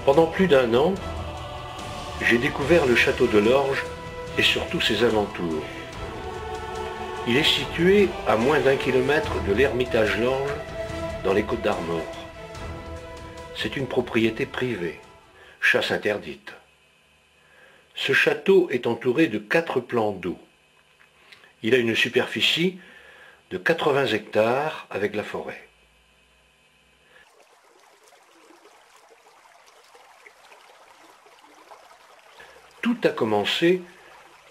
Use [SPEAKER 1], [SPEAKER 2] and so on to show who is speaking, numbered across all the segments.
[SPEAKER 1] Pendant plus d'un an, j'ai découvert le château de Lorges et surtout ses alentours. Il est situé à moins d'1 kilomètre de l'Ermitage Lorges, dans les Côtes-d'Armor. C'est une propriété privée, chasse interdite. Ce château est entouré de 4 plans d'eau. Il a une superficie de 80 hectares avec la forêt. Tout a commencé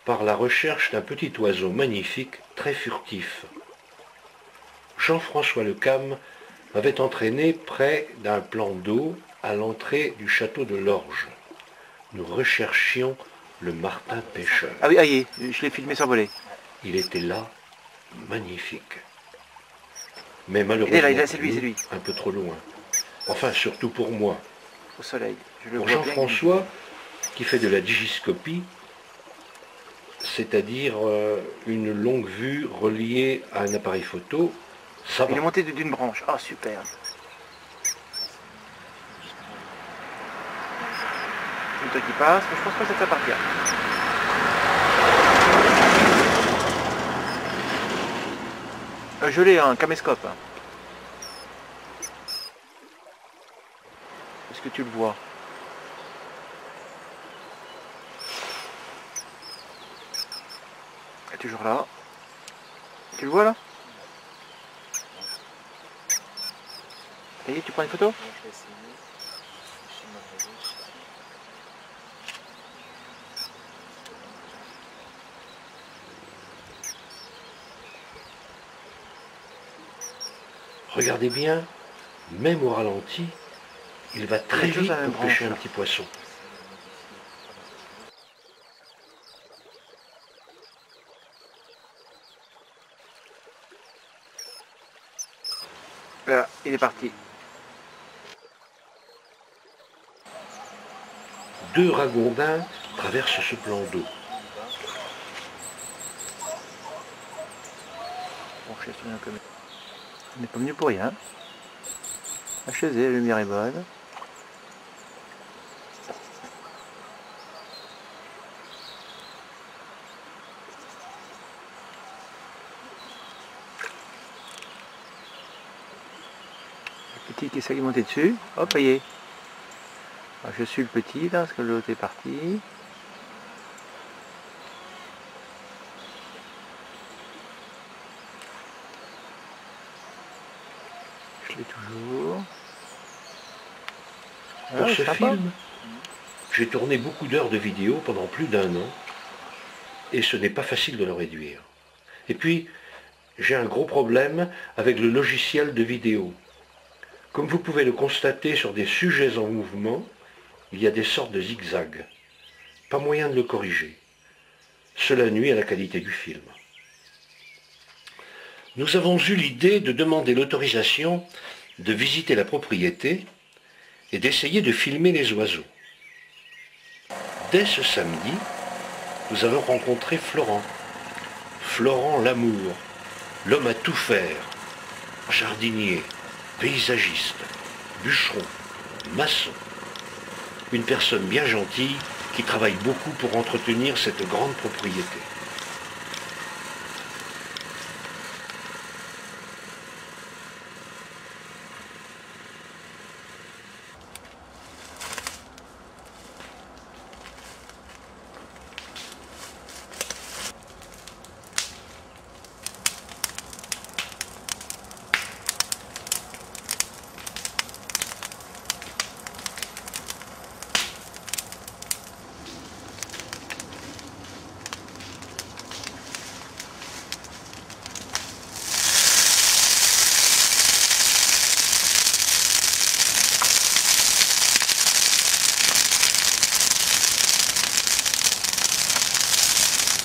[SPEAKER 1] par la recherche d'un petit oiseau magnifique, très furtif. Jean-François Lecam m'avait entraîné près d'un plan d'eau à l'entrée du château de Lorges. Nous recherchions le martin pêcheur.
[SPEAKER 2] Ah oui, je l'ai filmé s'envoler.
[SPEAKER 1] Il était là, magnifique. Mais
[SPEAKER 2] Il
[SPEAKER 1] malheureusement,
[SPEAKER 2] est là, c'est lui.
[SPEAKER 1] un peu trop loin. Enfin, surtout pour moi.
[SPEAKER 2] Au soleil. Je le
[SPEAKER 1] Pour
[SPEAKER 2] vois bien.
[SPEAKER 1] Jean-François, qui fait de la digiscopie, c'est-à-dire une longue vue reliée à un appareil photo, ça va.
[SPEAKER 2] Il est monté d'une branche. Ah, superbe. C'est le temps qui passe, mais je pense pas que ça t'appartient. Je l'ai, un caméscope. Est-ce que tu le vois? Il est toujours là. Tu le vois là? Ça y est, tu prends une photo?
[SPEAKER 1] Regardez bien, même au ralenti, il va très vite pour pêcher un petit poisson.
[SPEAKER 2] Là, il est parti.
[SPEAKER 1] 2 ragondins traversent ce plan d'eau.
[SPEAKER 2] Bon, je suis un peu. On n'est pas venu pour rien. HZ, la lumière est bonne. Le petit qui essaie de monter dessus. Hop, ça y est. Je suis le petit là, parce que l'autre est parti. Je l'ai toujours.
[SPEAKER 1] Pour ce film, j'ai tourné beaucoup d'heures de vidéo pendant plus d'1 an, et ce n'est pas facile de le réduire. Et puis, j'ai un gros problème avec le logiciel de vidéo. Comme vous pouvez le constater sur des sujets en mouvement, il y a des sortes de zigzags. Pas moyen de le corriger. Cela nuit à la qualité du film. Nous avons eu l'idée de demander l'autorisation de visiter la propriété et d'essayer de filmer les oiseaux. Dès ce samedi, nous avons rencontré Florent. Florent Lamour, l'homme à tout faire, jardinier, paysagiste, bûcheron, maçon. Une personne bien gentille qui travaille beaucoup pour entretenir cette grande propriété.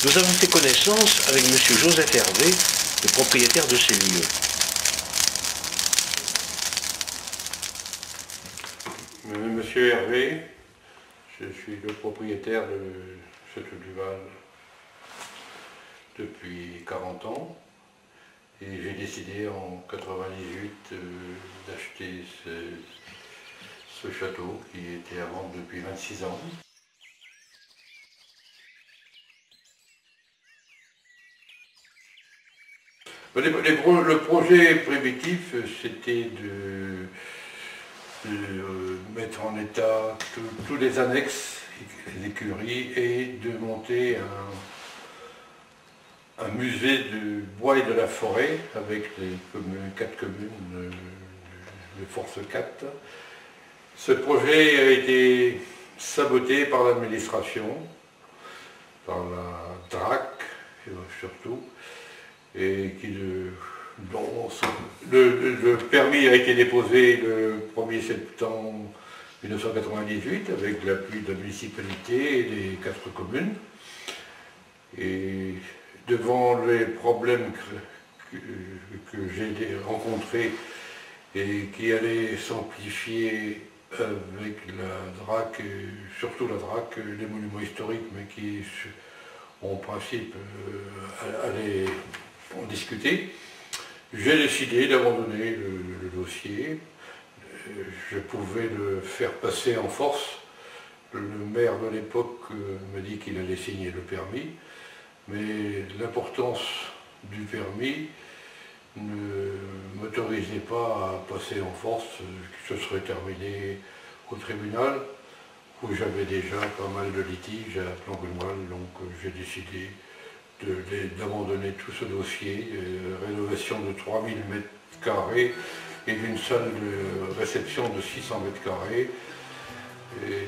[SPEAKER 1] Nous avons fait connaissance avec M. Joseph Hervé, le propriétaire de ces lieux. Monsieur Hervé, je suis le propriétaire de Château du Val depuis 40 ans et j'ai décidé en 98 d'acheter ce
[SPEAKER 3] ce château qui était à vendre depuis 26 ans. Le projet primitif, c'était de mettre en état tous les annexes, les écuries, et de monter un musée du bois et de la forêt avec les 4 communes de Force 4. Ce projet a été saboté par l'administration, par la DRAC surtout, et dont le permis a été déposé le 1er septembre 1998 avec l'appui de la municipalité et des 4 communes. Et devant les problèmes que j'ai rencontrés et qui allaient s'amplifier avec la DRAC, surtout la DRAC, les monuments historiques, mais qui en principe allaient en discuter, j'ai décidé d'abandonner le dossier. Je pouvais le faire passer en force. Le maire de l'époque m'a dit qu'il allait signer le permis, mais l'importance du permis ne m'autorisait pas à passer en force, que ce serait terminé au tribunal, où j'avais déjà pas mal de litiges à Planguenoil, donc j'ai décidé d'abandonner tout ce dossier, rénovation de 3000 m² et d'une salle de réception de 600 m². Et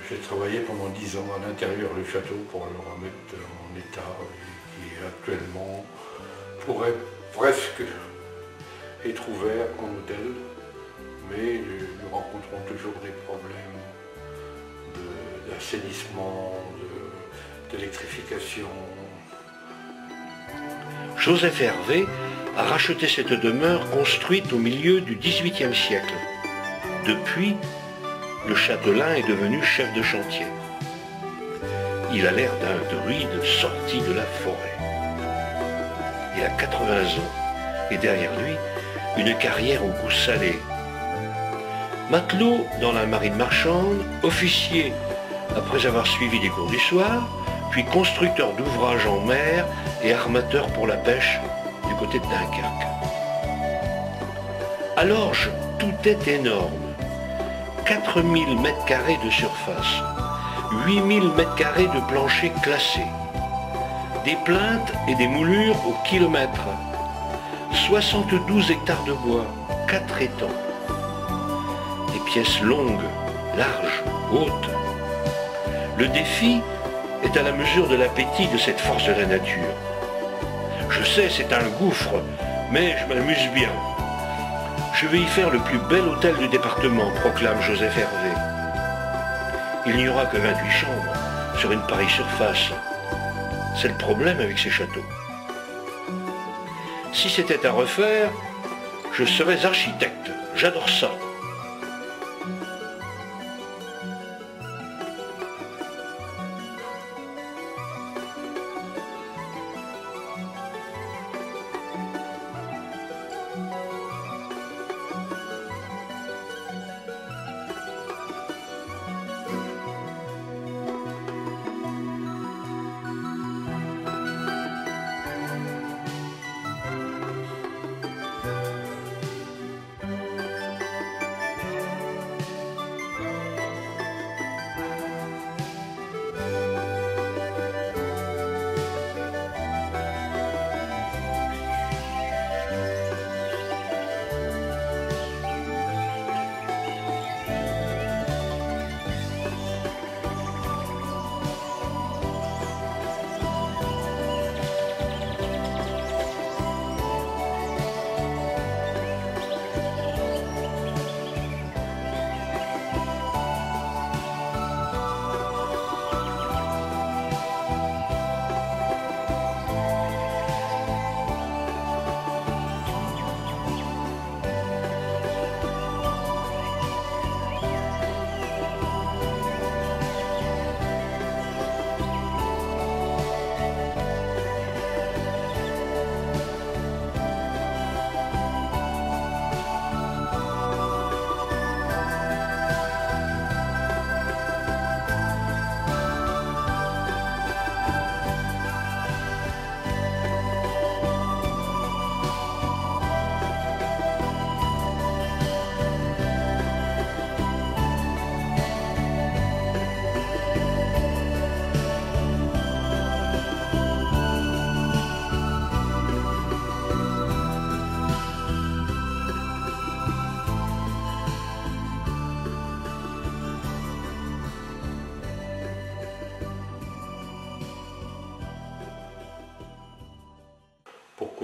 [SPEAKER 3] j'ai travaillé pendant 10 ans à l'intérieur du château pour le remettre en état, et qui actuellement pourrait presque être ouvert en hôtel, mais nous rencontrons toujours des problèmes d'assainissement, d'électrification.
[SPEAKER 1] Joseph Hervé a racheté cette demeure construite au milieu du XVIIIe siècle. Depuis, le châtelain est devenu chef de chantier. Il a l'air d'un druide sorti de la forêt. Il a 80 ans et derrière lui, une carrière au goût salé. Matelot dans la marine marchande, officier après avoir suivi des cours du soir, puis constructeur d'ouvrages en mer et armateur pour la pêche du côté de Dunkerque. À l'Orge, tout est énorme. 4000 m² de surface, 8000 m² de plancher classé, des plinthes et des moulures au kilomètre, 72 hectares de bois, 4 étangs, des pièces longues, larges, hautes. Le défi est à la mesure de l'appétit de cette force de la nature. Je sais, c'est un gouffre, mais je m'amuse bien. Je vais y faire le plus bel hôtel du département, proclame Joseph Hervé. Il n'y aura que 28 chambres sur une pareille surface. C'est le problème avec ces châteaux. Si c'était à refaire, je serais architecte. J'adore ça.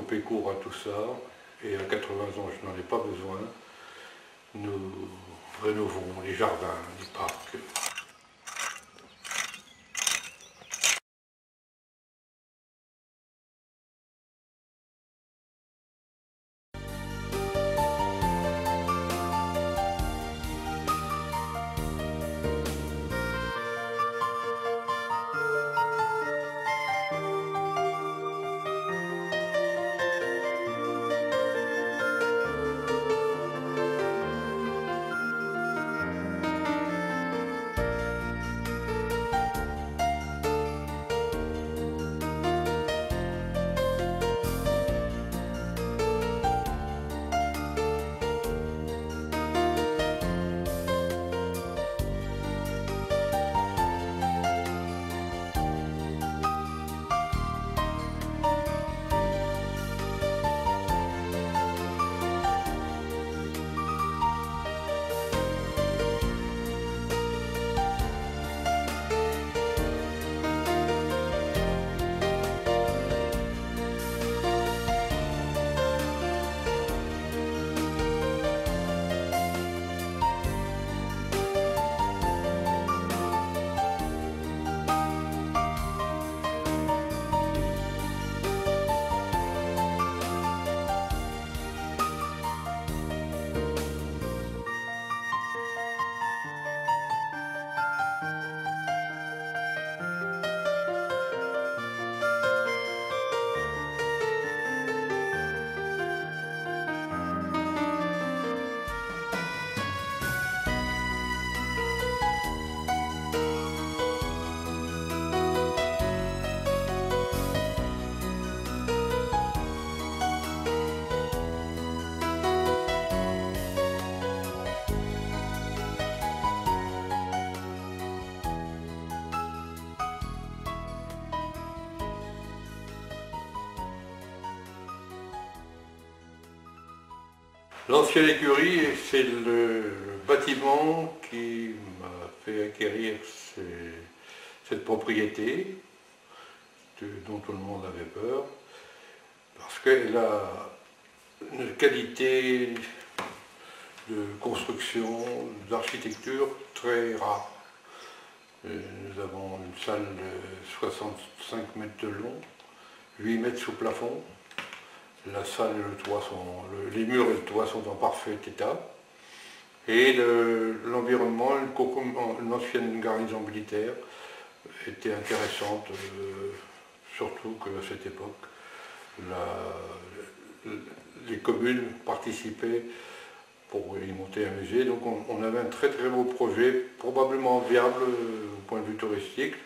[SPEAKER 3] couper court à tout ça, et à 80 ans je n'en ai pas besoin, nous rénovons les jardins du parc. L'ancienne écurie, c'est le bâtiment qui m'a fait acquérir cette propriété dont tout le monde avait peur, parce qu'elle a une qualité de construction, d'architecture très rare. Nous avons une salle de 65 mètres de long, 8 mètres sous plafond. La salle et le toit les murs et le toit sont en parfait état. Et l'environnement, une ancienne garnison militaire, était intéressante, surtout qu'à cette époque, les communes participaient pour y monter un musée. Donc on avait un très très beau projet, probablement viable au point de vue touristique,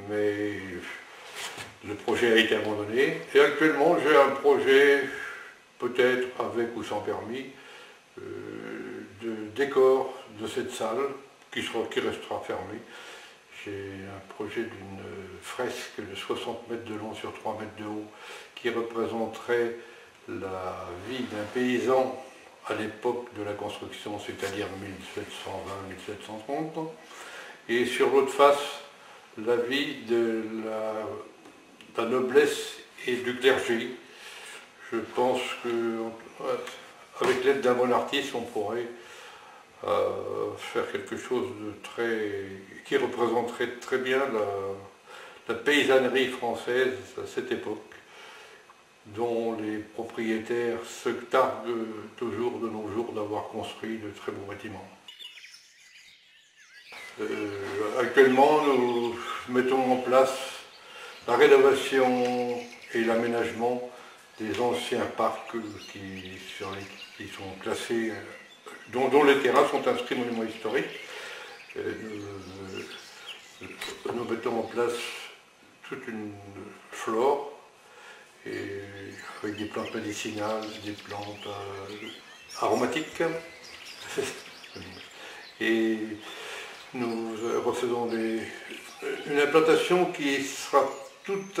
[SPEAKER 3] mais le projet a été abandonné. Et actuellement, j'ai un projet, peut-être avec ou sans permis, de décor de cette salle qui restera fermée. J'ai un projet d'une fresque de 60 mètres de long sur 3 mètres de haut qui représenterait la vie d'un paysan à l'époque de la construction, c'est-à-dire 1720-1730. Et sur l'autre face, la vie de la noblesse et du clergé. Je pense qu'avec l'aide d'un bon artiste, on pourrait faire quelque chose qui représenterait très bien la paysannerie française à cette époque, dont les propriétaires se targuent toujours de nos jours d'avoir construit de très beaux bâtiments. Actuellement, nous mettons en place la rénovation et l'aménagement des anciens parcs qui sont classés, dont les terrains sont inscrits monuments historiques. Nous mettons en place toute une flore avec des plantes médicinales, des plantes aromatiques. Et nous refaisons une implantation qui sera toute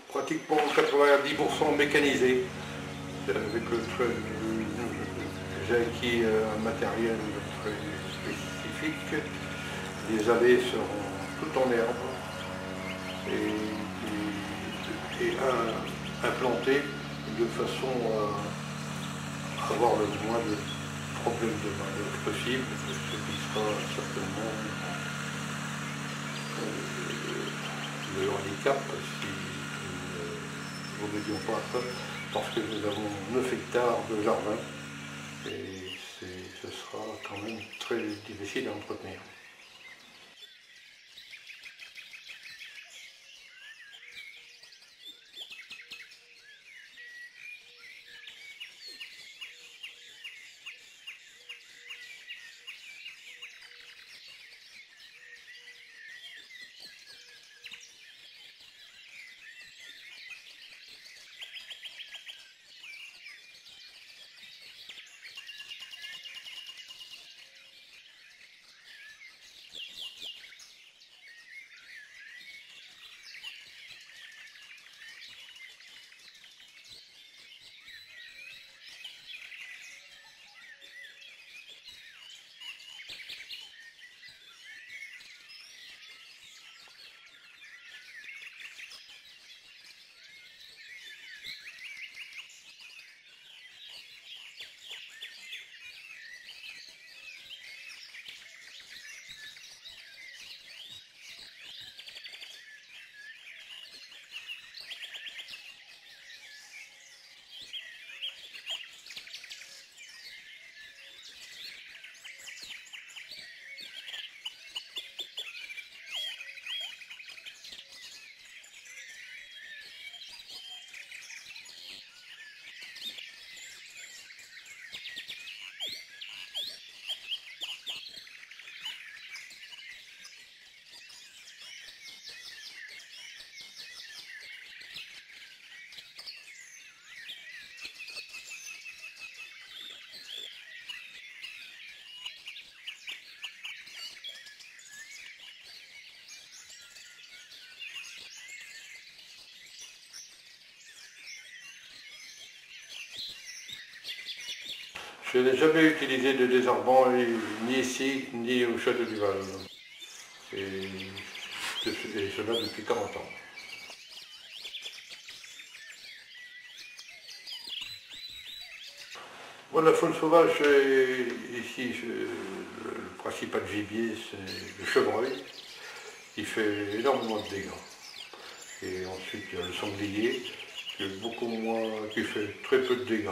[SPEAKER 3] pratiquement 90% mécanisée. J'ai acquis un matériel très spécifique. Les allées seront toutes en herbe et implantées de façon à avoir le moins de problèmes de main-d'œuvre possible, ce qui sera certainement le handicap si nous ne remédions pas à ça, parce que nous avons 9 hectares de jardin et ce sera quand même très difficile à entretenir. Je n'ai jamais utilisé de désherbant ni ici, ni au Château du Val. Et cela depuis 40 ans. Bon, la faune sauvage, ici, le principal gibier, c'est le chevreuil, qui fait énormément de dégâts. Et ensuite, il y a le sanglier, qui fait très peu de dégâts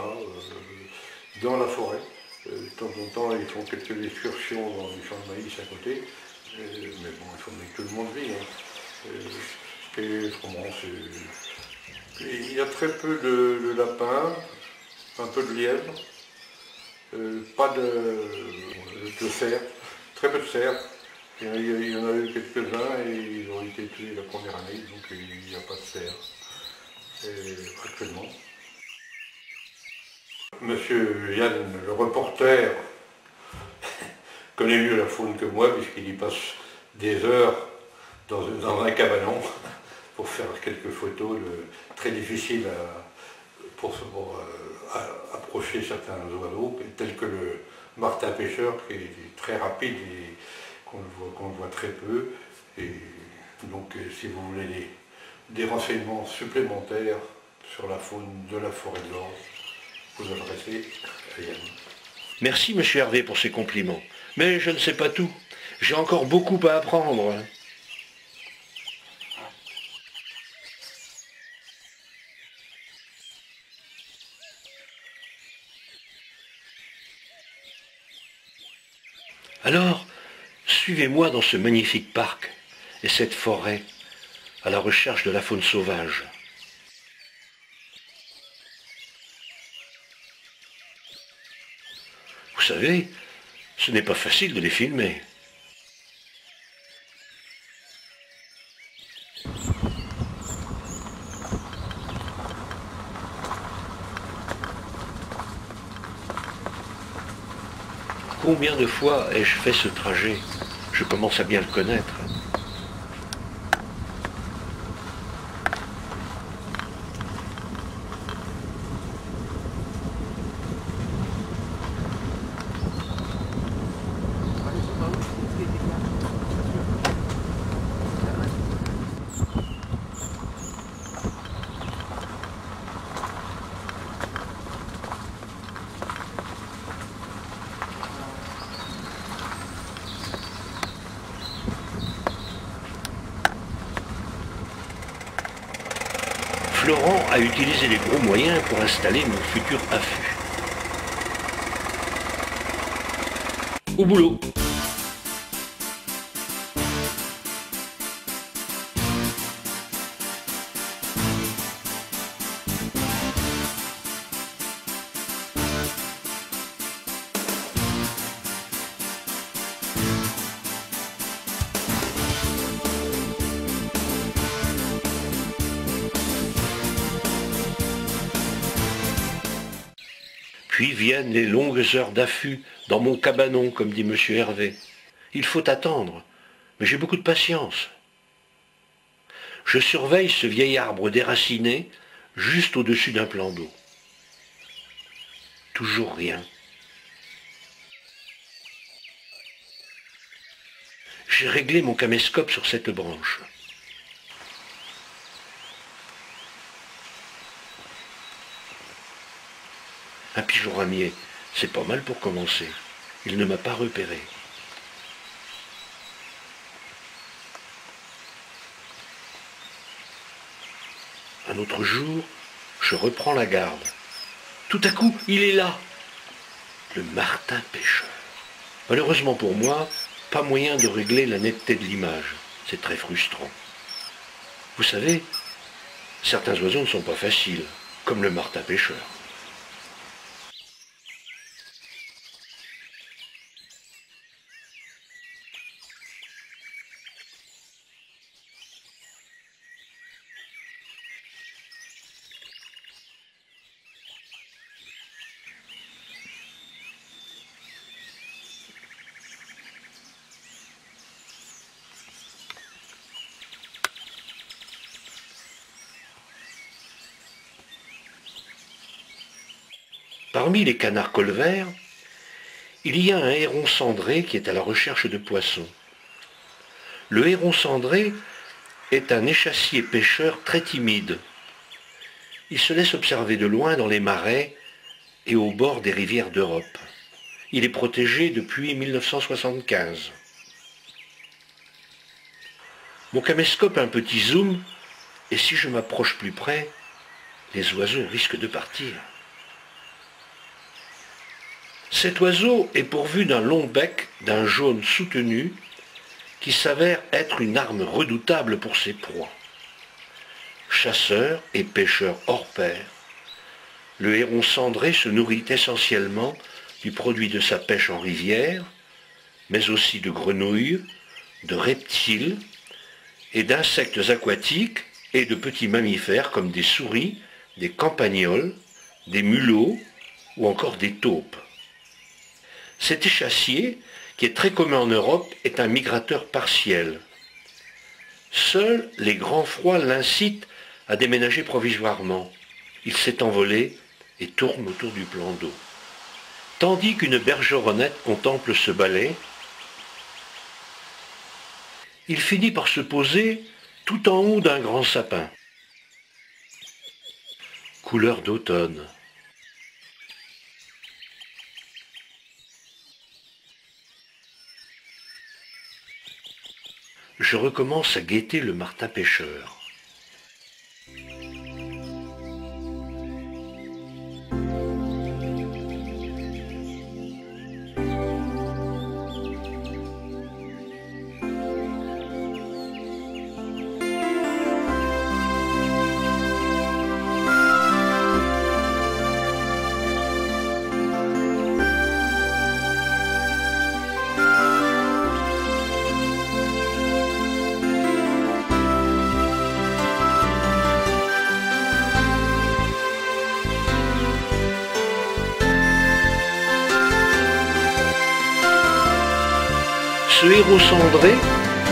[SPEAKER 3] dans la forêt. De temps en temps, ils font quelques excursions dans les champs de maïs à côté. Mais bon, il faut que tout le monde vive. Et autrement, il y a très peu de lapins, un peu de lièvre, pas de cerfs, très peu de cerfs. Il y en a eu quelques-uns et ils ont été tués la première année, donc il n'y a pas de cerfs actuellement. Monsieur Yann, le reporter, connaît mieux la faune que moi, puisqu'il y passe des heures dans un cabanon pour faire quelques photos très difficiles pour approcher certains oiseaux, tels que le martin pêcheur, qui est très rapide et qu'on voit très peu. Et donc, si vous voulez des renseignements supplémentaires sur la faune de la forêt de l'Orge, vous adressez à Yann.
[SPEAKER 1] Merci, monsieur Hervé, pour ces compliments. Mais je ne sais pas tout. J'ai encore beaucoup à apprendre. Alors, suivez-moi dans ce magnifique parc et cette forêt à la recherche de la faune sauvage. Vous savez, ce n'est pas facile de les filmer. Combien de fois ai-je fait ce trajet? Je commence à bien le connaître. à utiliser les gros moyens pour installer mon futur affût. Au boulot! Puis viennent les longues heures d'affût dans mon cabanon, comme dit M. Hervé. Il faut attendre, mais j'ai beaucoup de patience. Je surveille ce vieil arbre déraciné juste au-dessus d'un plan d'eau. Toujours rien. J'ai réglé mon caméscope sur cette branche. Un pigeon ramier, c'est pas mal pour commencer. Il ne m'a pas repéré. Un autre jour, je reprends la garde. Tout à coup, il est là, le martin pêcheur. Malheureusement pour moi, pas moyen de régler la netteté de l'image. C'est très frustrant. Vous savez, certains oiseaux ne sont pas faciles, comme le martin pêcheur. Parmi les canards colverts, il y a un héron cendré qui est à la recherche de poissons. Le héron cendré est un échassier pêcheur très timide. Il se laisse observer de loin dans les marais et au bord des rivières d'Europe. Il est protégé depuis 1975. Mon caméscope a un petit zoom, et si je m'approche plus près, les oiseaux risquent de partir. Cet oiseau est pourvu d'un long bec d'un jaune soutenu qui s'avère être une arme redoutable pour ses proies. Chasseur et pêcheur hors pair, le héron cendré se nourrit essentiellement du produit de sa pêche en rivière, mais aussi de grenouilles, de reptiles et d'insectes aquatiques et de petits mammifères comme des souris, des campagnols, des mulots ou encore des taupes. Cet échassier, qui est très commun en Europe, est un migrateur partiel. Seuls les grands froids l'incitent à déménager provisoirement. Il s'est envolé et tourne autour du plan d'eau. Tandis qu'une bergeronnette contemple ce balai, il finit par se poser tout en haut d'un grand sapin. Couleur d'automne. Je recommence à guetter le martin pêcheur. Ce héros cendré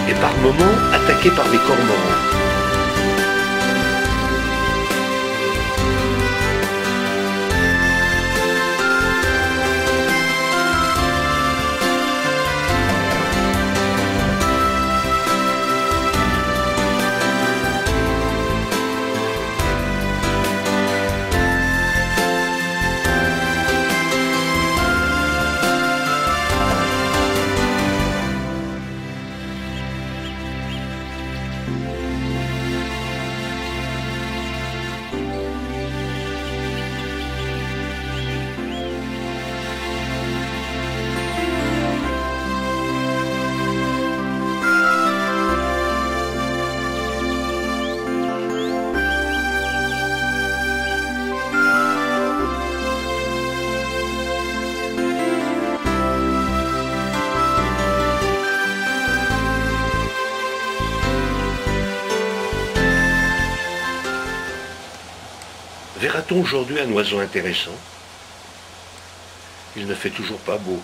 [SPEAKER 1] est par moments attaqué par des cormorans. A-t-on aujourd'hui un oiseau intéressant? Il ne fait toujours pas beau.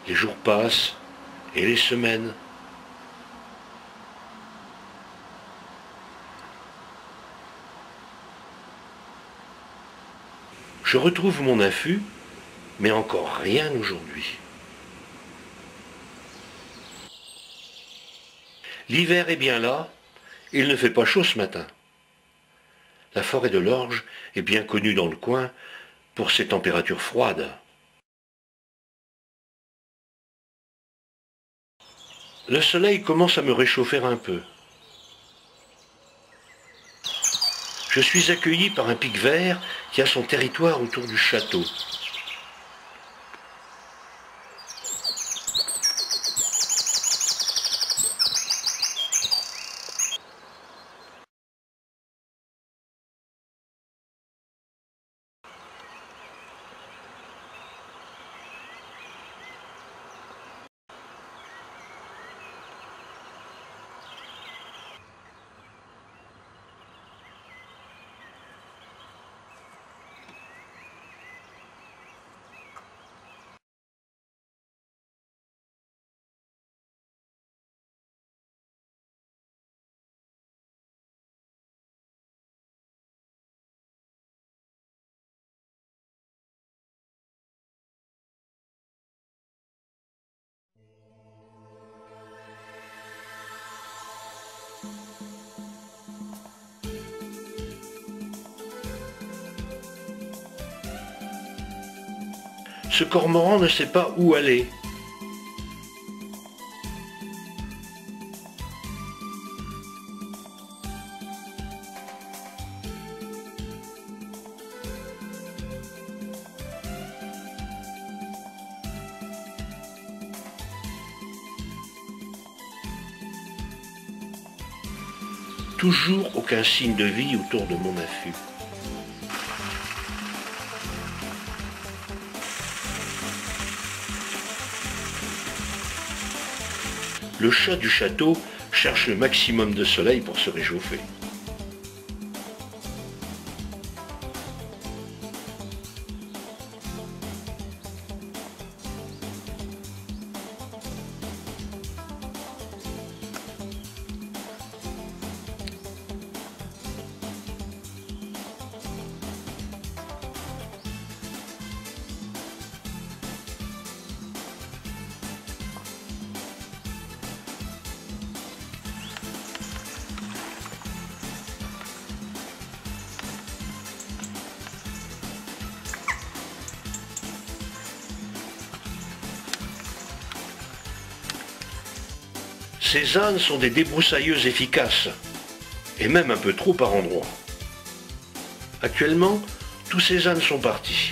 [SPEAKER 1] Les jours passent et les semaines. Je retrouve mon affût, mais encore rien aujourd'hui. L'hiver est bien là, et il ne fait pas chaud ce matin. La forêt de l'Orge est bien connue dans le coin pour ses températures froides. Le soleil commence à me réchauffer un peu. Je suis accueilli par un pic vert qui a son territoire autour du château. Ce cormoran ne sait pas où aller. Toujours aucun signe de vie autour de mon affût. Le chat du château cherche le maximum de soleil pour se réchauffer. Ces ânes sont des débroussailleuses efficaces, et même un peu trop par endroits. Actuellement, tous ces ânes sont partis.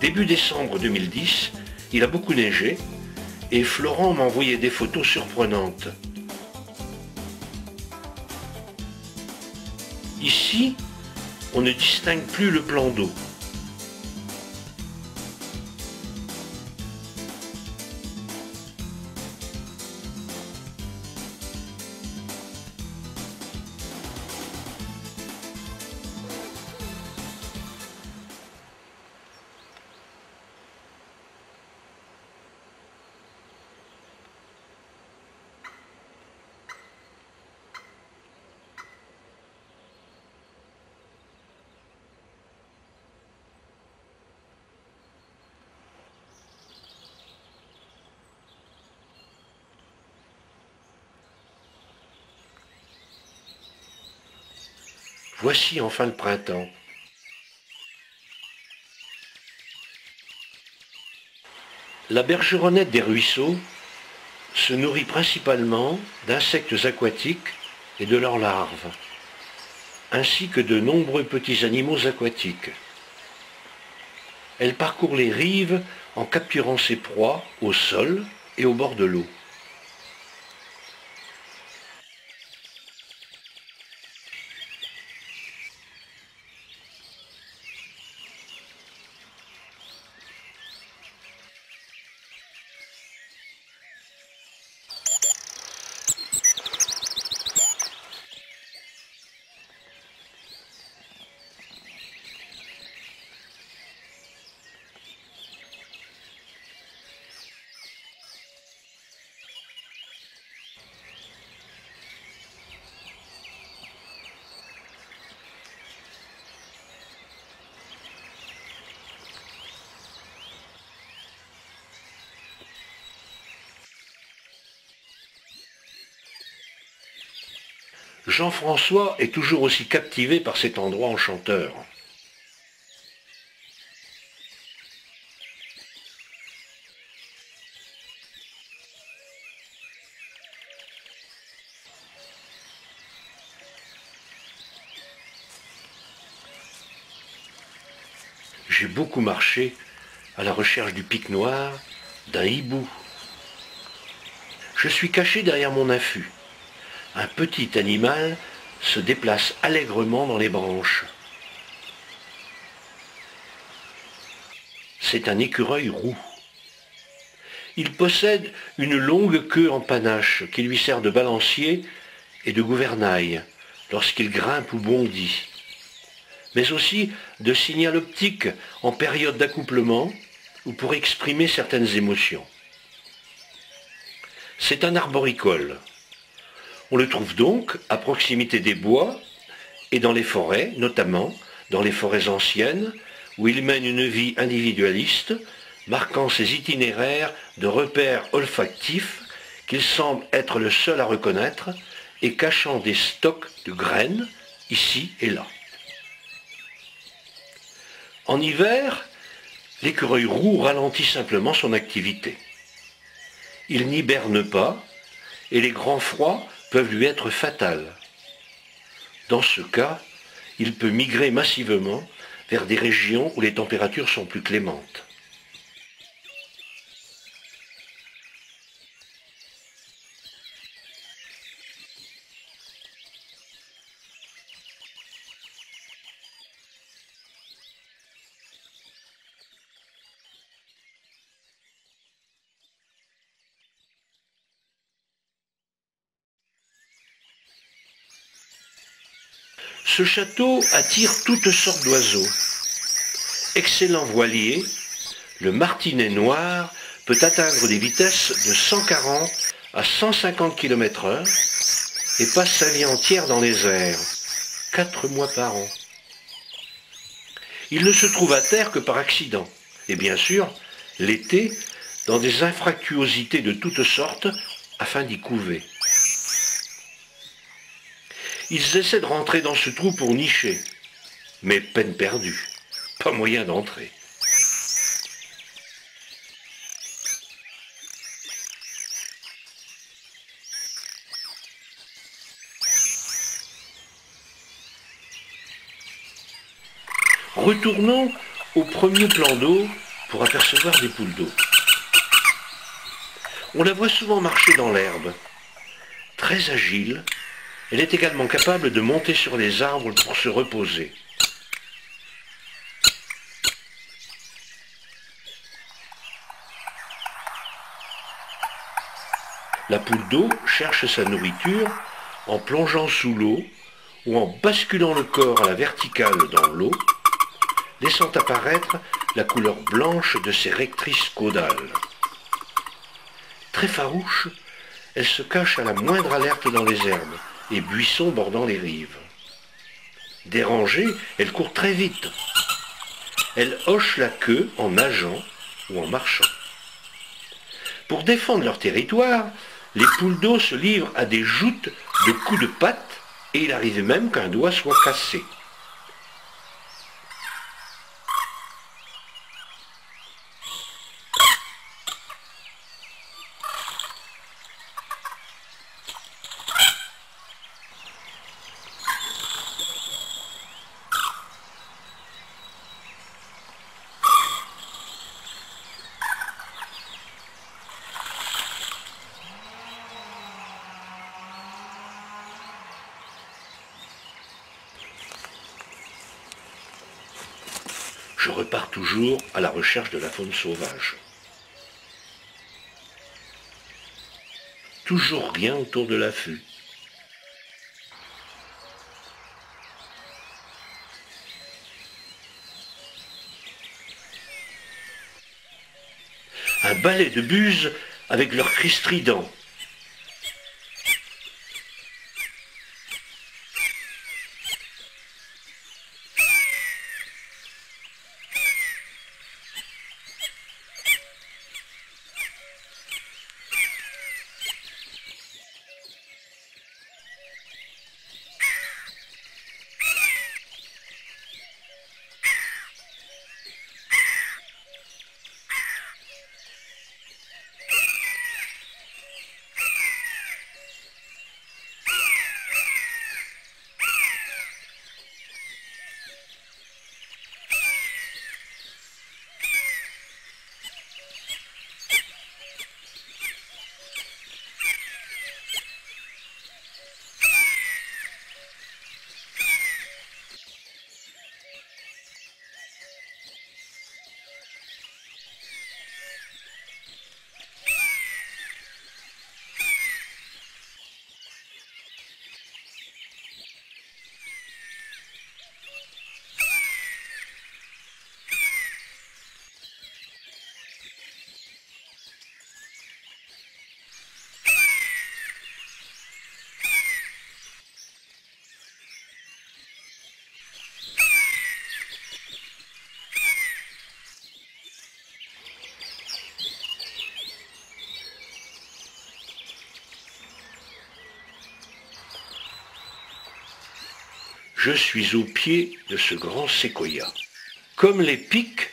[SPEAKER 1] Début décembre 2010, il a beaucoup neigé et Florent m'a envoyé des photos surprenantes. Ici, on ne distingue plus le plan d'eau. Voici enfin le printemps. La bergeronnette des ruisseaux se nourrit principalement d'insectes aquatiques et de leurs larves, ainsi que de nombreux petits animaux aquatiques. Elle parcourt les rives en capturant ses proies au sol et au bord de l'eau. Jean-François est toujours aussi captivé par cet endroit enchanteur. J'ai beaucoup marché à la recherche du pic noir, d'un hibou. Je suis caché derrière mon affût. Un petit animal se déplace allègrement dans les branches. C'est un écureuil roux. Il possède une longue queue en panache qui lui sert de balancier et de gouvernail lorsqu'il grimpe ou bondit, mais aussi de signal optique en période d'accouplement ou pour exprimer certaines émotions. C'est un arboricole. On le trouve donc à proximité des bois et dans les forêts, notamment dans les forêts anciennes, où il mène une vie individualiste, marquant ses itinéraires de repères olfactifs qu'il semble être le seul à reconnaître et cachant des stocks de graines ici et là. En hiver, l'écureuil roux ralentit simplement son activité. Il n'hiberne pas et les grands froids peuvent lui être fatales. Dans ce cas, il peut migrer massivement vers des régions où les températures sont plus clémentes. Ce château attire toutes sortes d'oiseaux. Excellent voilier, le martinet noir peut atteindre des vitesses de 140 à 150 km/h et passe sa vie entière dans les airs, 4 mois par an. Il ne se trouve à terre que par accident, et bien sûr, l'été, dans des infractuosités de toutes sortes, afin d'y couver. Ils essaient de rentrer dans ce trou pour nicher, mais peine perdue, pas moyen d'entrer. Retournons au premier plan d'eau pour apercevoir des poules d'eau. On la voit souvent marcher dans l'herbe. Très agile, elle est également capable de monter sur les arbres pour se reposer. La poule d'eau cherche sa nourriture en plongeant sous l'eau ou en basculant le corps à la verticale dans l'eau, laissant apparaître la couleur blanche de ses rectrices caudales. Très farouche, elle se cache à la moindre alerte dans les herbes et buissons bordant les rives. Dérangée, elle court très vite. Elle hoche la queue en nageant ou en marchant. Pour défendre leur territoire, les poules d'eau se livrent à des joutes de coups de patte et il arrive même qu'un doigt soit cassé. Je repars toujours à la recherche de la faune sauvage. Toujours rien autour de l'affût. Un balai de buses avec leurs cris stridents. Je suis au pied de ce grand séquoia. Comme les pics,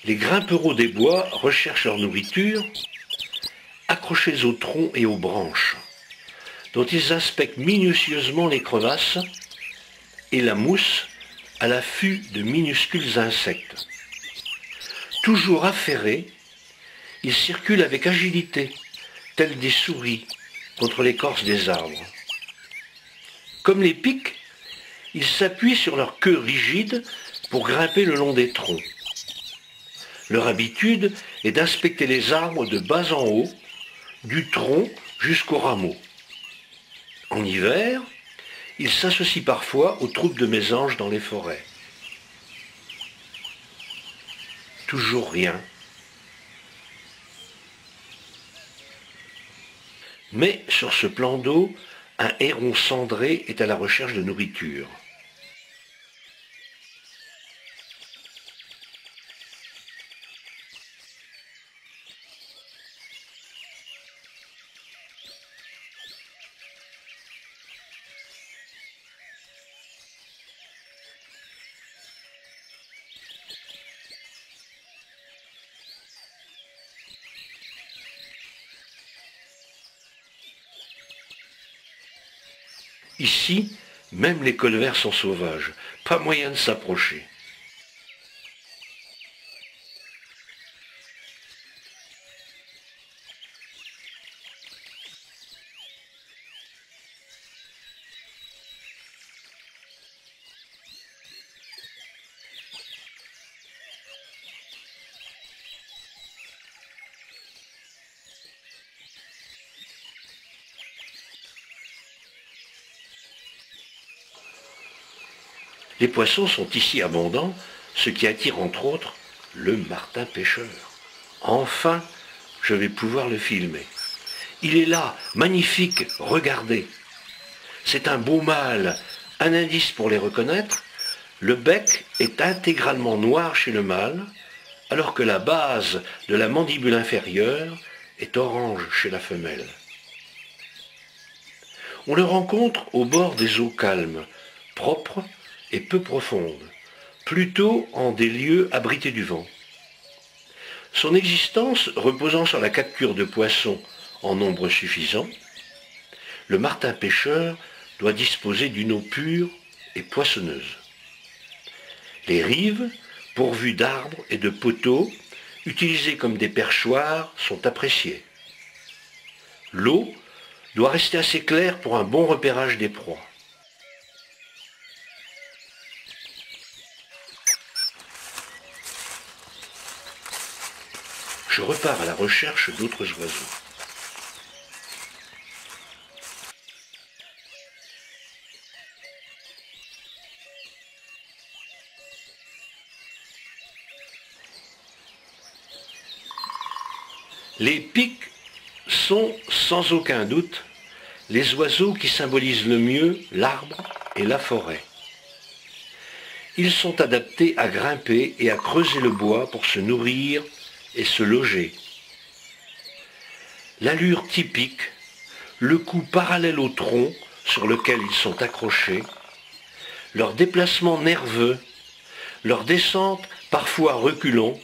[SPEAKER 1] les grimpereaux des bois recherchent leur nourriture, accrochés aux troncs et aux branches, dont ils inspectent minutieusement les crevasses et la mousse à l'affût de minuscules insectes. Toujours affairés, ils circulent avec agilité, tels des souris, contre l'écorce des arbres. Comme les pics, ils s'appuient sur leur queue rigide pour grimper le long des troncs. Leur habitude est d'inspecter les arbres de bas en haut, du tronc jusqu'aux rameaux. En hiver, ils s'associent parfois aux troupes de mésanges dans les forêts. Toujours rien. Mais sur ce plan d'eau, un héron cendré est à la recherche de nourriture. Ici, même les colverts sont sauvages, pas moyen de s'approcher. Les poissons sont ici abondants, ce qui attire entre autres le martin pêcheur. Enfin, je vais pouvoir le filmer. Il est là, magnifique, regardez. C'est un beau mâle. Un indice pour les reconnaître, le bec est intégralement noir chez le mâle, alors que la base de la mandibule inférieure est orange chez la femelle. On le rencontre au bord des eaux calmes, propres et peu profondes, plutôt en des lieux abrités du vent. Son existence reposant sur la capture de poissons en nombre suffisant, le martin-pêcheur doit disposer d'une eau pure et poissonneuse. Les rives, pourvues d'arbres et de poteaux, utilisées comme des perchoirs, sont appréciées. L'eau doit rester assez claire pour un bon repérage des proies. Je repars à la recherche d'autres oiseaux. Les pics sont, sans aucun doute, les oiseaux qui symbolisent le mieux l'arbre et la forêt. Ils sont adaptés à grimper et à creuser le bois pour se nourrir et se loger. L'allure typique, le cou parallèle au tronc sur lequel ils sont accrochés, leur déplacement nerveux, leur descente parfois reculant,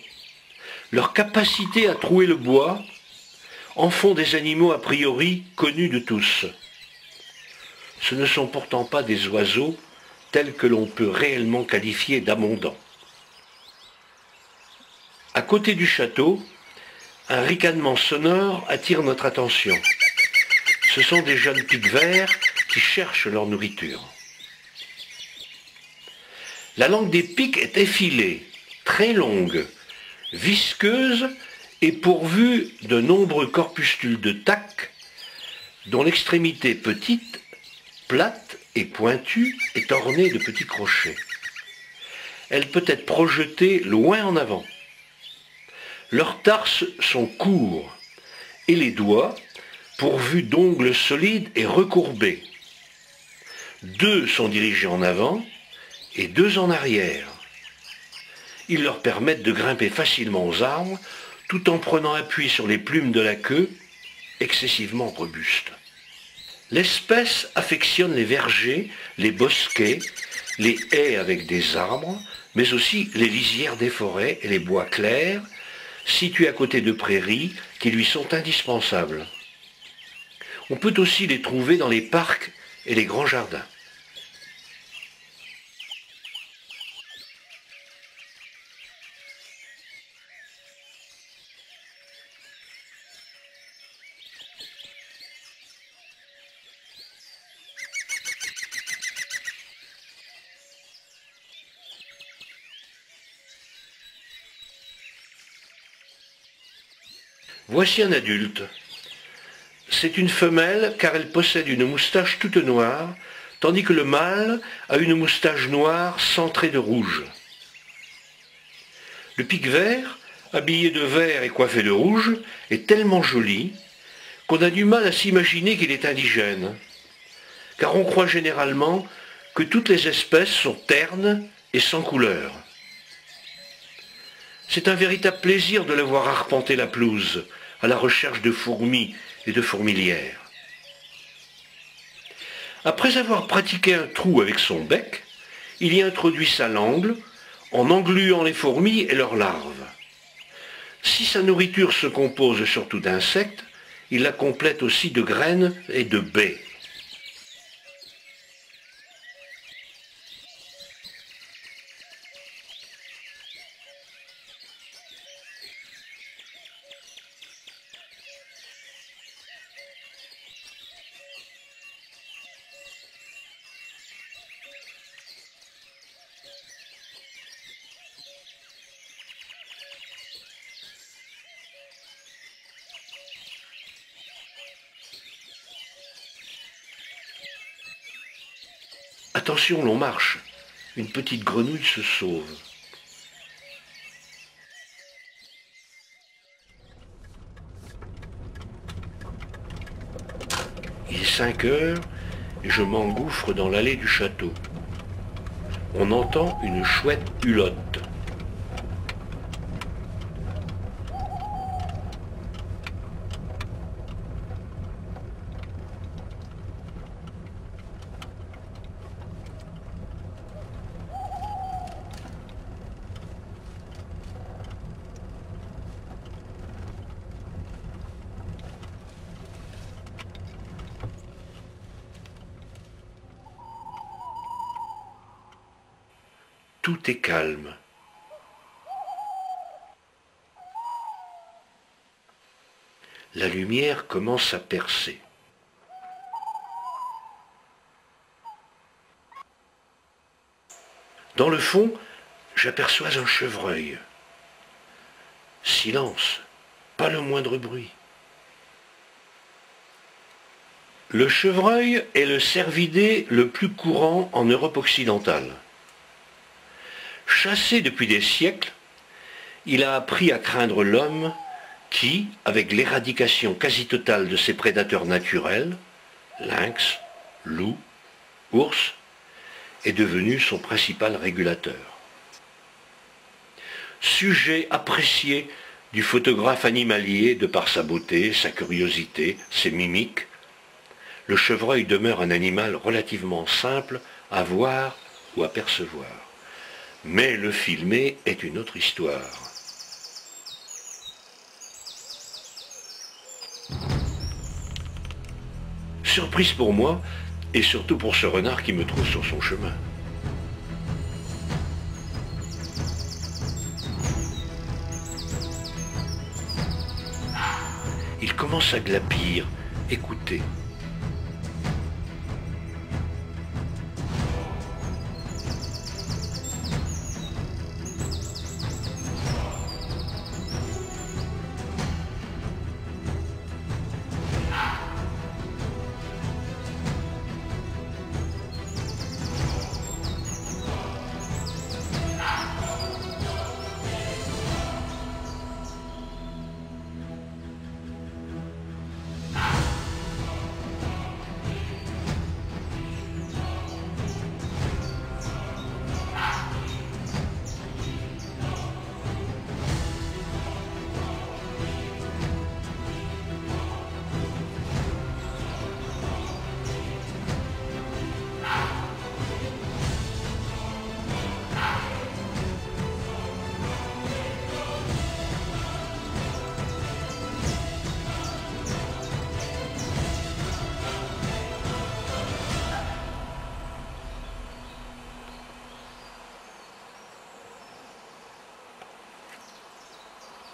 [SPEAKER 1] leur capacité à trouer le bois en font des animaux a priori connus de tous. Ce ne sont pourtant pas des oiseaux tels que l'on peut réellement qualifier d'abondants. À côté du château, un ricanement sonore attire notre attention. Ce sont des jeunes pics verts qui cherchent leur nourriture. La langue des pics est effilée, très longue, visqueuse et pourvue de nombreux corpuscules de taques dont l'extrémité petite, plate et pointue est ornée de petits crochets. Elle peut être projetée loin en avant. Leurs tarses sont courts et les doigts, pourvus d'ongles solides et recourbés. 2 sont dirigés en avant et 2 en arrière. Ils leur permettent de grimper facilement aux arbres tout en prenant appui sur les plumes de la queue, excessivement robustes. L'espèce affectionne les vergers, les bosquets, les haies avec des arbres, mais aussi les lisières des forêts et les bois clairs, situés à côté de prairies qui lui sont indispensables. On peut aussi les trouver dans les parcs et les grands jardins. Voici un adulte. C'est une femelle car elle possède une moustache toute noire, tandis que le mâle a une moustache noire centrée de rouge. Le pic vert, habillé de vert et coiffé de rouge, est tellement joli qu'on a du mal à s'imaginer qu'il est indigène, car on croit généralement que toutes les espèces sont ternes et sans couleur. C'est un véritable plaisir de le voir arpenter la pelouse, à la recherche de fourmis et de fourmilières. Après avoir pratiqué un trou avec son bec, il y introduit sa langue en engluant les fourmis et leurs larves. Si sa nourriture se compose surtout d'insectes, il la complète aussi de graines et de baies. Attention, l'on marche. Une petite grenouille se sauve. Il est 5 heures et je m'engouffre dans l'allée du château. On entend une chouette hulotte. Tout est calme. La lumière commence à percer. Dans le fond, j'aperçois un chevreuil. Silence, pas le moindre bruit. Le chevreuil est le cervidé le plus courant en Europe occidentale. Chassé depuis des siècles, il a appris à craindre l'homme qui, avec l'éradication quasi totale de ses prédateurs naturels, lynx, loup, ours, est devenu son principal régulateur. Sujet apprécié du photographe animalier de par sa beauté, sa curiosité, ses mimiques, le chevreuil demeure un animal relativement simple à voir ou à percevoir. Mais le filmer est une autre histoire. Surprise pour moi, et surtout pour ce renard qui me trouve sur son chemin. Il commence à glapir, écouter.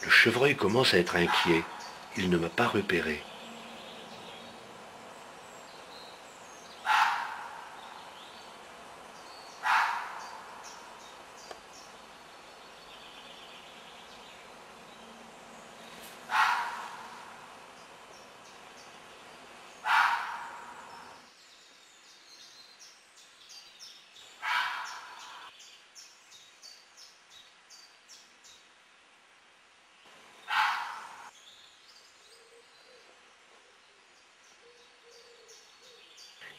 [SPEAKER 1] Le chevreuil commence à être inquiet. Il ne m'a pas repéré.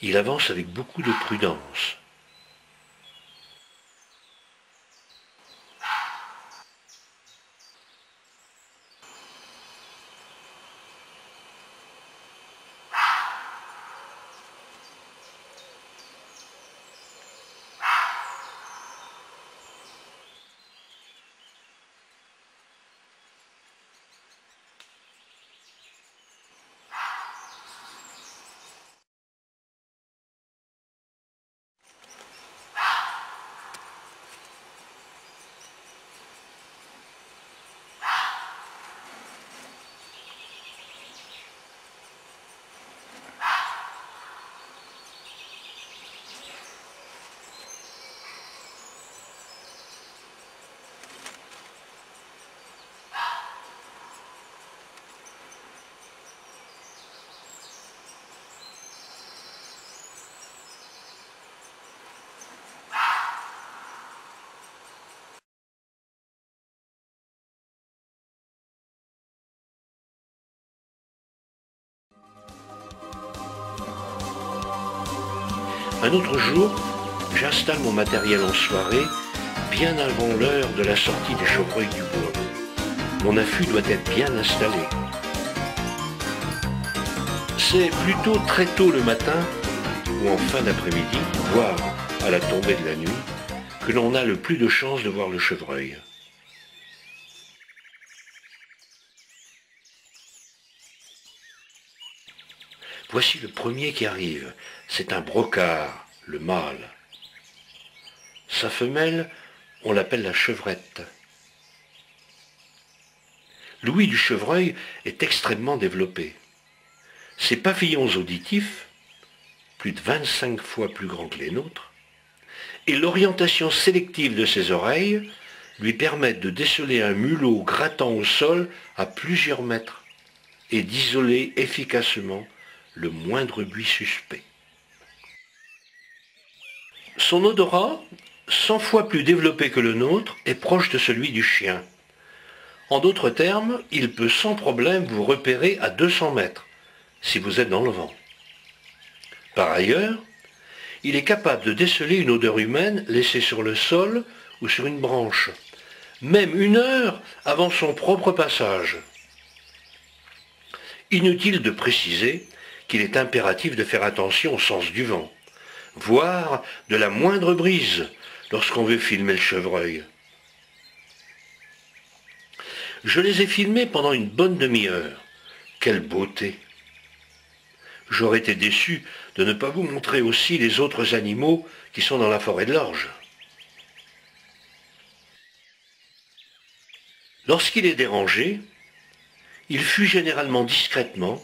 [SPEAKER 1] Il avance avec beaucoup de prudence. Un autre jour, j'installe mon matériel en soirée, bien avant l'heure de la sortie des chevreuils du bois. Mon affût doit être bien installé. C'est plutôt très tôt le matin, ou en fin d'après-midi, voire à la tombée de la nuit, que l'on a le plus de chances de voir le chevreuil. Voici le premier qui arrive. C'est un brocard, le mâle. Sa femelle On l'appelle la chevrette. L'ouïe du chevreuil est extrêmement développée. Ses pavillons auditifs, plus de 25 fois plus grands que les nôtres, et l'orientation sélective de ses oreilles lui permettent de déceler un mulot grattant au sol à plusieurs mètres et d'isoler efficacement le moindre bruit suspect. Son odorat, 100 fois plus développé que le nôtre, est proche de celui du chien. En d'autres termes, il peut sans problème vous repérer à 200 mètres, si vous êtes dans le vent. Par ailleurs, il est capable de déceler une odeur humaine laissée sur le sol ou sur une branche, même 1 heure avant son propre passage. Inutile de préciser qu'il est impératif de faire attention au sens du vent, voire de la moindre brise lorsqu'on veut filmer le chevreuil. Je les ai filmés pendant une bonne demi-heure. Quelle beauté! J'aurais été déçu de ne pas vous montrer aussi les autres animaux qui sont dans la forêt de l'Orge. Lorsqu'il est dérangé, il fuit généralement discrètement,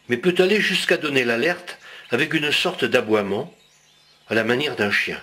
[SPEAKER 1] mais peut aller jusqu'à donner l'alerte avec une sorte d'aboiement, à la manière d'un chien.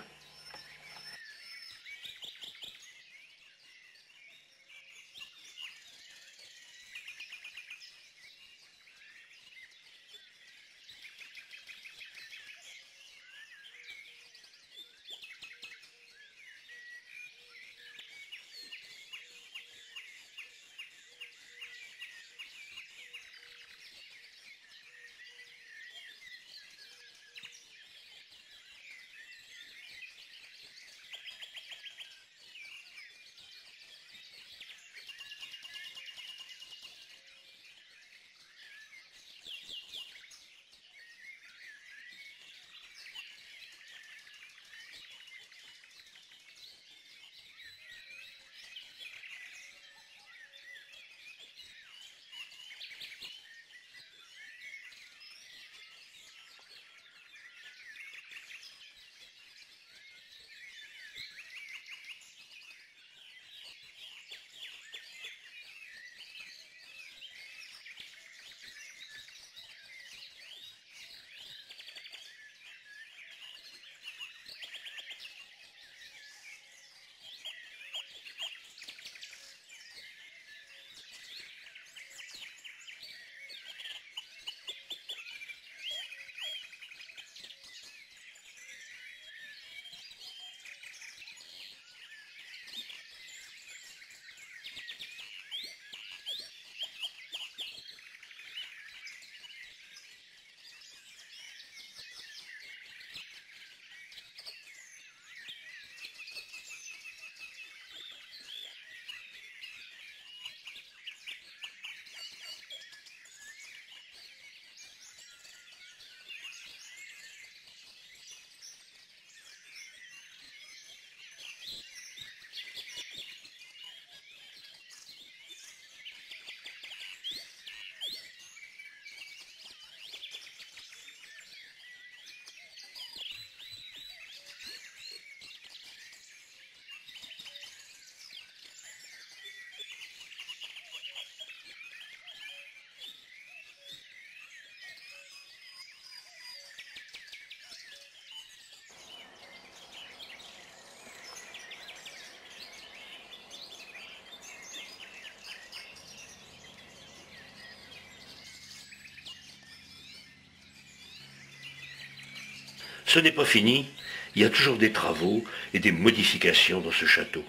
[SPEAKER 1] Ce n'est pas fini, il y a toujours des travaux et des modifications dans ce château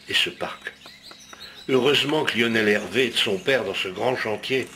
[SPEAKER 1] et ce parc. Heureusement que Lionel Hervé est de son père dans ce grand chantier.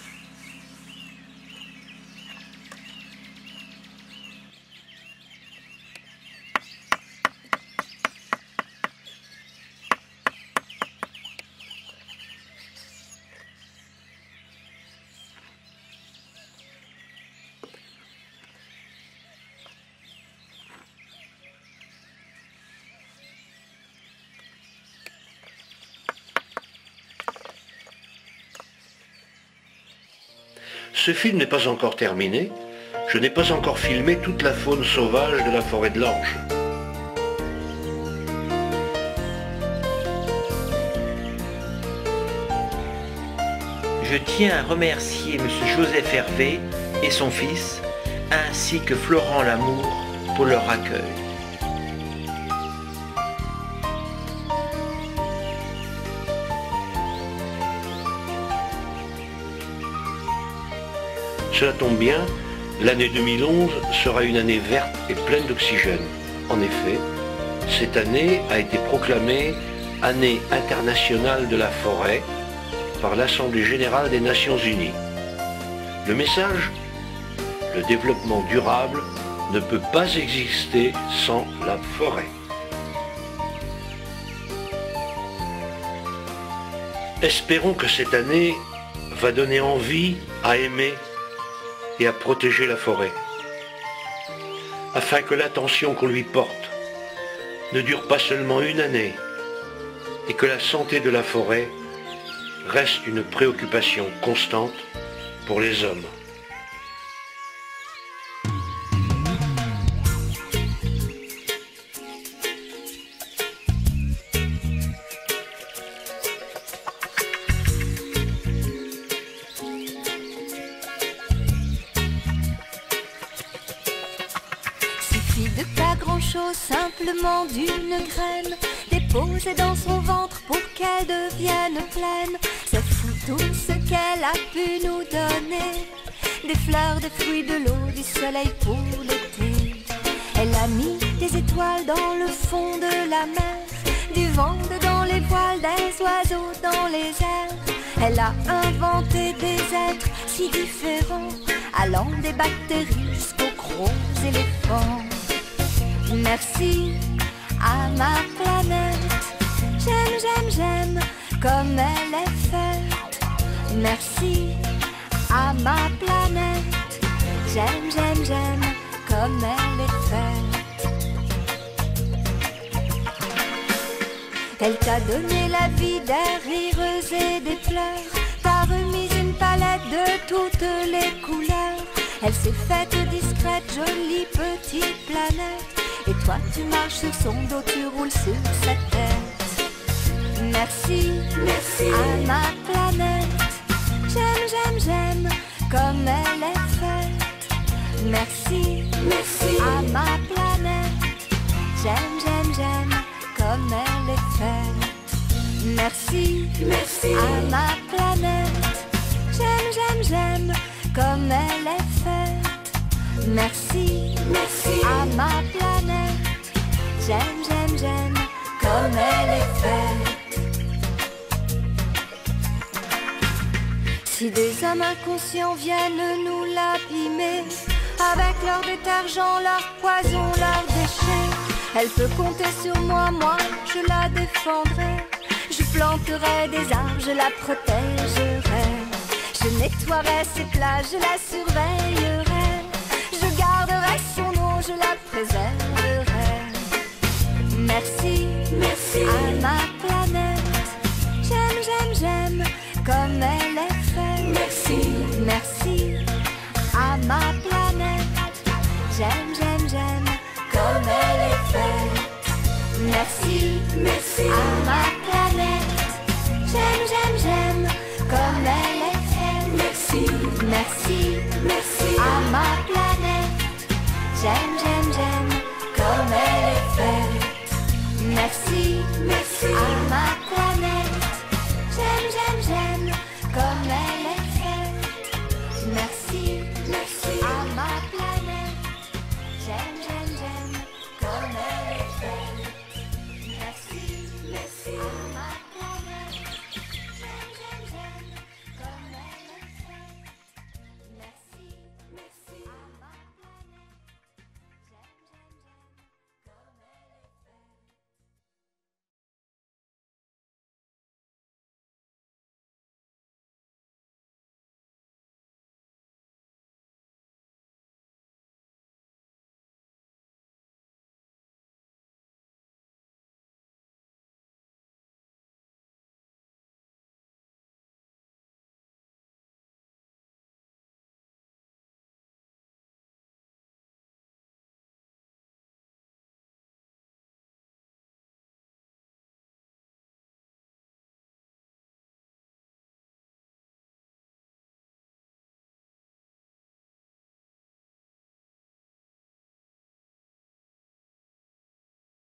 [SPEAKER 1] Ce film n'est pas encore terminé, je n'ai pas encore filmé toute la faune sauvage de la forêt de l'Orge.
[SPEAKER 2] Je tiens à remercier M. Joseph Hervé et son fils, ainsi que Florent Lamour pour leur accueil.
[SPEAKER 1] Cela tombe bien, l'année 2011 sera une année verte et pleine d'oxygène. En effet, cette année a été proclamée Année internationale de la forêt par l'Assemblée générale des Nations unies. Le message, le développement durable ne peut pas exister sans la forêt. Espérons que cette année va donner envie à aimer et à protéger la forêt, afin que l'attention qu'on lui porte ne dure pas seulement une année et que la santé de la forêt reste une préoccupation constante pour les hommes.
[SPEAKER 4] Suffit de pas grand-chose, simplement d'une graine déposée dans son ventre pour qu'elle devienne pleine. C'est fou tout ce qu'elle a pu nous donner, des fleurs, des fruits, de l'eau, du soleil pour l'été. Elle a mis des étoiles dans le fond de la mer, du vent dans les voiles, des oiseaux dans les airs. Elle a inventé des êtres si différents, allant des bactéries jusqu'aux gros éléphants. Merci à ma planète, j'aime, j'aime, j'aime comme elle est faite. Merci à ma planète, j'aime, j'aime, j'aime comme elle est faite. Elle t'a donné la vie, des rires et des pleurs, t'a remis une palette de toutes les couleurs. Elle s'est faite discrète, jolie petite planète, et toi tu marches sur son dos, tu roules sur sa tête. Merci, merci à ma planète, j'aime, j'aime, j'aime comme elle est faite. Merci, merci à ma planète, j'aime, j'aime, j'aime comme elle est faite. Merci, merci à ma planète, j'aime, j'aime, j'aime comme elle est faite. Merci, merci à ma planète, j'aime, j'aime, j'aime comme elle est faite. Si des hommes inconscients viennent nous l'abîmer, avec leur détergent, leur poison, leurs déchets, elle peut compter sur moi, moi je la défendrai. Je planterai des arbres, je la protégerai. Je nettoierai ses plages, je la surveillerai. Je garderai son eau, je la préserverai.